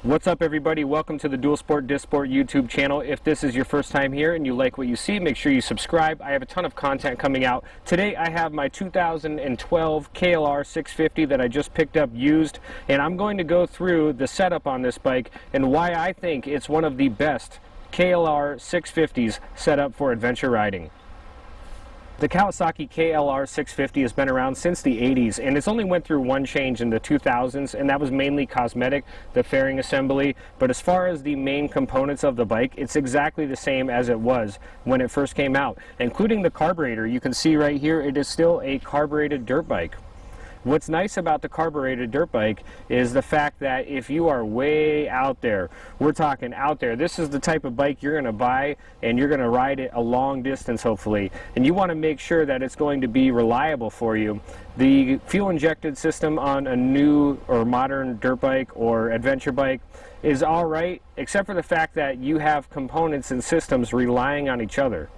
What's up, everybody? Welcome to the Dual Sport Disc Sport YouTube channel. If this is your first time here and you like what you see, make sure you subscribe. I have a ton of content coming out. Today I have my 2012 KLR650 that I just picked up used, and I'm going to go through the setup on this bike and why I think it's one of the best KLR650s set up for adventure riding. The Kawasaki KLR650 has been around since the 80s, and it's only went through one change in the 2000s, and that was mainly cosmetic, the fairing assembly. But as far as the main components of the bike, it's exactly the same as it was when it first came out, including the carburetor. You can see right here, it is still a carbureted dirt bike. What's nice about the carbureted dirt bike is the fact that if you are way out there, we're talking out there, this is the type of bike you're going to buy and you're going to ride it a long distance hopefully, and you want to make sure that it's going to be reliable for you. The fuel injected system on a new or modern dirt bike or adventure bike is alright, except for the fact that you have components and systems relying on each other.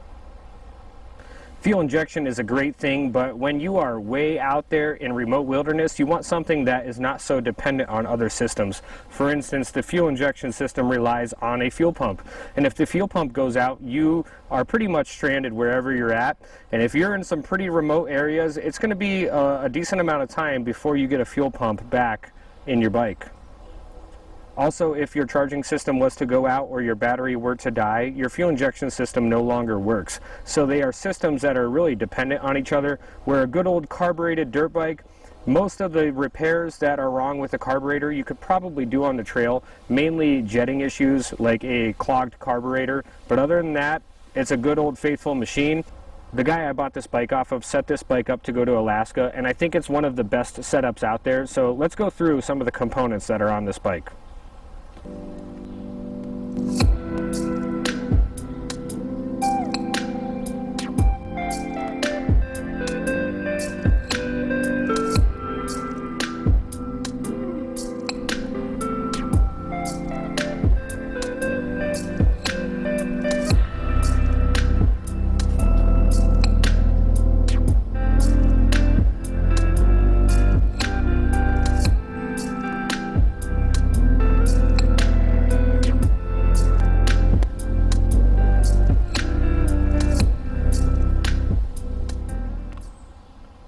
Fuel injection is a great thing, but when you are way out there in remote wilderness, you want something that is not so dependent on other systems. For instance, the fuel injection system relies on a fuel pump, and if the fuel pump goes out, you are pretty much stranded wherever you're at. And if you're in some pretty remote areas, it's going to be a decent amount of time before you get a fuel pump back in your bike. Also, if your charging system was to go out or your battery were to die, your fuel injection system no longer works. So they are systems that are really dependent on each other, where a good old carbureted dirt bike, most of the repairs that are wrong with the carburetor you could probably do on the trail, mainly jetting issues like a clogged carburetor, but other than that, it's a good old faithful machine. The guy I bought this bike off of set this bike up to go to Alaska, and I think it's one of the best setups out there. So let's go through some of the components that are on this bike.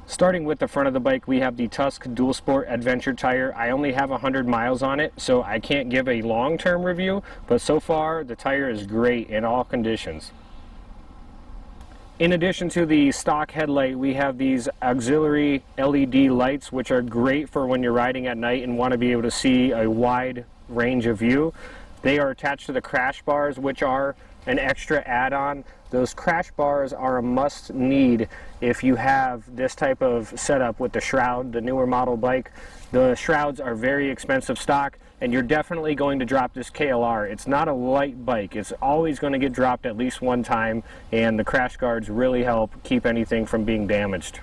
Starting with the front of the bike, we have the Tusk Dual Sport Adventure tire. I only have 100 miles on it, so I can't give a long-term review, but so far the tire is great in all conditions. In addition to the stock headlight, we have these auxiliary LED lights, which are great for when you're riding at night and want to be able to see a wide range of view. They are attached to the crash bars, which are an extra add-on. Those crash bars are a must-need if you have this type of setup with the shroud, the newer model bike. The shrouds are very expensive stock, and you're definitely going to drop this KLR. It's not a light bike. It's always going to get dropped at least one time, and the crash guards really help keep anything from being damaged.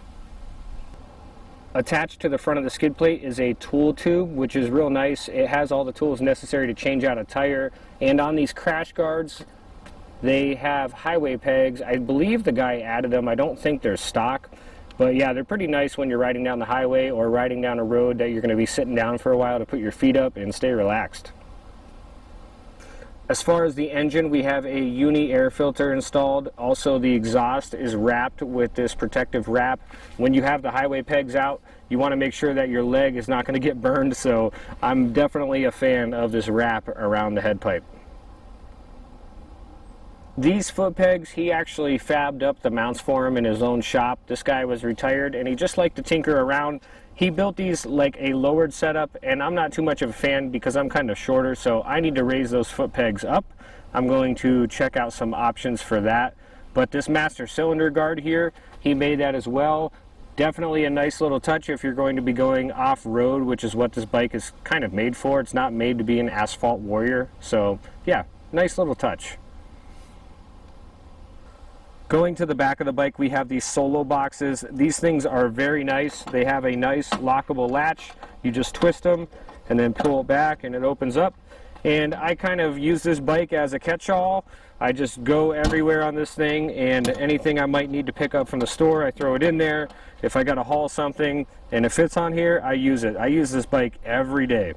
Attached to the front of the skid plate is a tool tube, which is real nice. It has all the tools necessary to change out a tire, and on these crash guards, they have highway pegs. I believe the guy added them. I don't think they're stock, but yeah, they're pretty nice when you're riding down the highway or riding down a road that you're going to be sitting down for a while to put your feet up and stay relaxed. As far as the engine, we have a uni air filter installed. Also, the exhaust is wrapped with this protective wrap. When you have the highway pegs out, you want to make sure that your leg is not going to get burned, so I'm definitely a fan of this wrap around the head pipe. These foot pegs, he actually fabbed up the mounts for him in his own shop. This guy was retired and he just liked to tinker around. He built these like a lowered setup, and I'm not too much of a fan because I'm kind of shorter, so I need to raise those foot pegs up. I'm going to check out some options for that. But this master cylinder guard here, he made that as well. Definitely a nice little touch if you're going to be going off-road, which is what this bike is kind of made for. It's not made to be an asphalt warrior, so yeah, nice little touch. Going to the back of the bike, we have these solo boxes. These things are very nice. They have a nice lockable latch. You just twist them and then pull it back and it opens up. And I kind of use this bike as a catch-all. I just go everywhere on this thing, and anything I might need to pick up from the store, I throw it in there. If I got to haul something and it fits on here, I use it. I use this bike every day.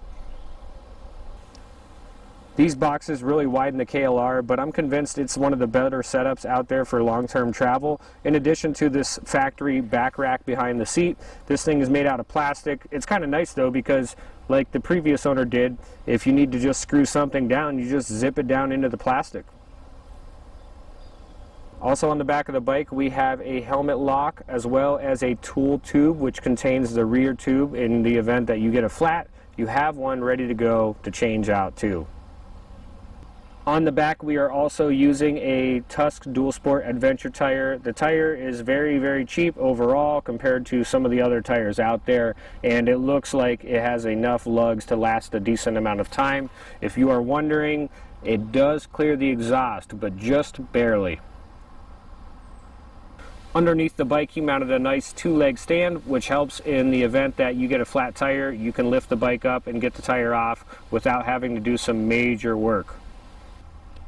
These boxes really widen the KLR, but I'm convinced it's one of the better setups out there for long-term travel. In addition to this factory back rack behind the seat, this thing is made out of plastic. It's kind of nice though, because like the previous owner did, if you need to just screw something down, you just zip it down into the plastic. Also on the back of the bike, we have a helmet lock as well as a tool tube, which contains the rear tube. In the event that you get a flat, you have one ready to go to change out too. On the back, we are also using a Tusk Dual Sport Adventure tire. The tire is very, very cheap overall compared to some of the other tires out there, and it looks like it has enough lugs to last a decent amount of time. If you are wondering, it does clear the exhaust, but just barely. Underneath the bike, he mounted a nice two-leg stand, which helps in the event that you get a flat tire. You can lift the bike up and get the tire off without having to do some major work.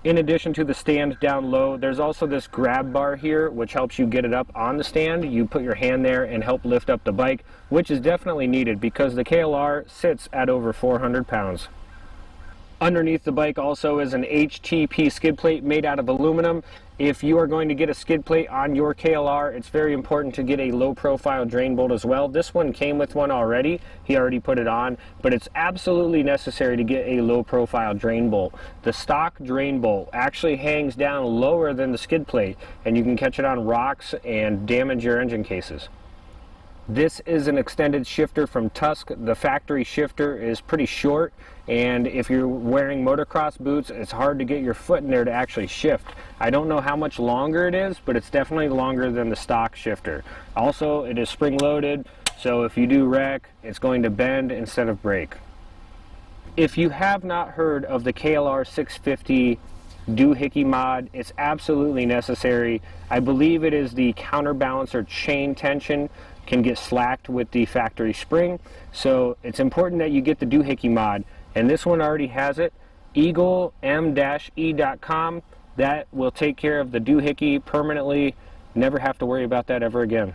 In addition to the stand down low, there's also this grab bar here, which helps you get it up on the stand. You put your hand there and help lift up the bike, which is definitely needed because the KLR sits at over 400 pounds. Underneath the bike also is an HTP skid plate made out of aluminum. If you are going to get a skid plate on your KLR, it's very important to get a low profile drain bolt as well. This one came with one already. He already put it on, but it's absolutely necessary to get a low profile drain bolt. The stock drain bolt actually hangs down lower than the skid plate, and you can catch it on rocks and damage your engine cases. This is an extended shifter from Tusk. The factory shifter is pretty short, and if you're wearing motocross boots, it's hard to get your foot in there to actually shift. I don't know how much longer it is, but it's definitely longer than the stock shifter. Also, it is spring-loaded, so if you do wreck, it's going to bend instead of break. If you have not heard of the KLR650 doohickey mod, it's absolutely necessary. I believe it is the counterbalancer chain tension can get slacked with the factory spring, so it's important that you get the doohickey mod, and this one already has it. EagleM-E.com, that will take care of the doohickey permanently. Never have to worry about that ever again.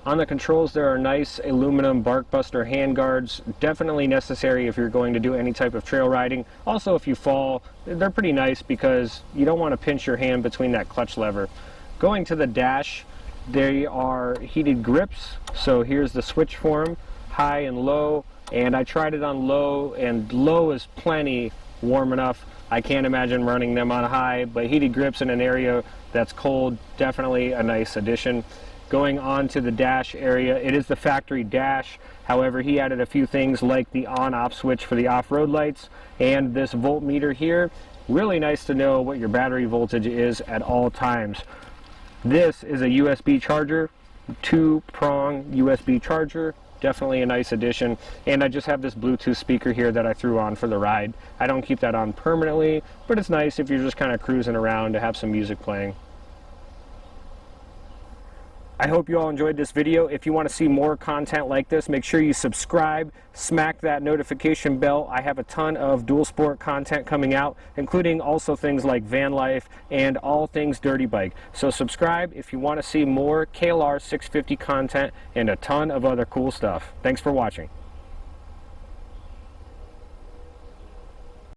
On the controls, there are nice aluminum barkbuster handguards, definitely necessary if you're going to do any type of trail riding. Also, if you fall, they're pretty nice because you don't want to pinch your hand between that clutch lever. Going to the dash, they are heated grips, so here's the switch for them, high and low, and I tried it on low, and low is plenty warm enough. I can't imagine running them on high, but heated grips in an area that's cold, definitely a nice addition. Going on to the dash area, it is the factory dash. However, he added a few things like the on-off switch for the off-road lights and this voltmeter here. Really nice to know what your battery voltage is at all times. This is a USB charger, two-prong USB charger, definitely a nice addition. And I just have this Bluetooth speaker here that I threw on for the ride. I don't keep that on permanently, but it's nice if you're just kind of cruising around to have some music playing. I hope you all enjoyed this video. If you want to see more content like this, make sure you subscribe, smack that notification bell. I have a ton of dual sport content coming out, including also things like van life and all things dirty bike. So subscribe if you want to see more KLR 650 content and a ton of other cool stuff. Thanks for watching.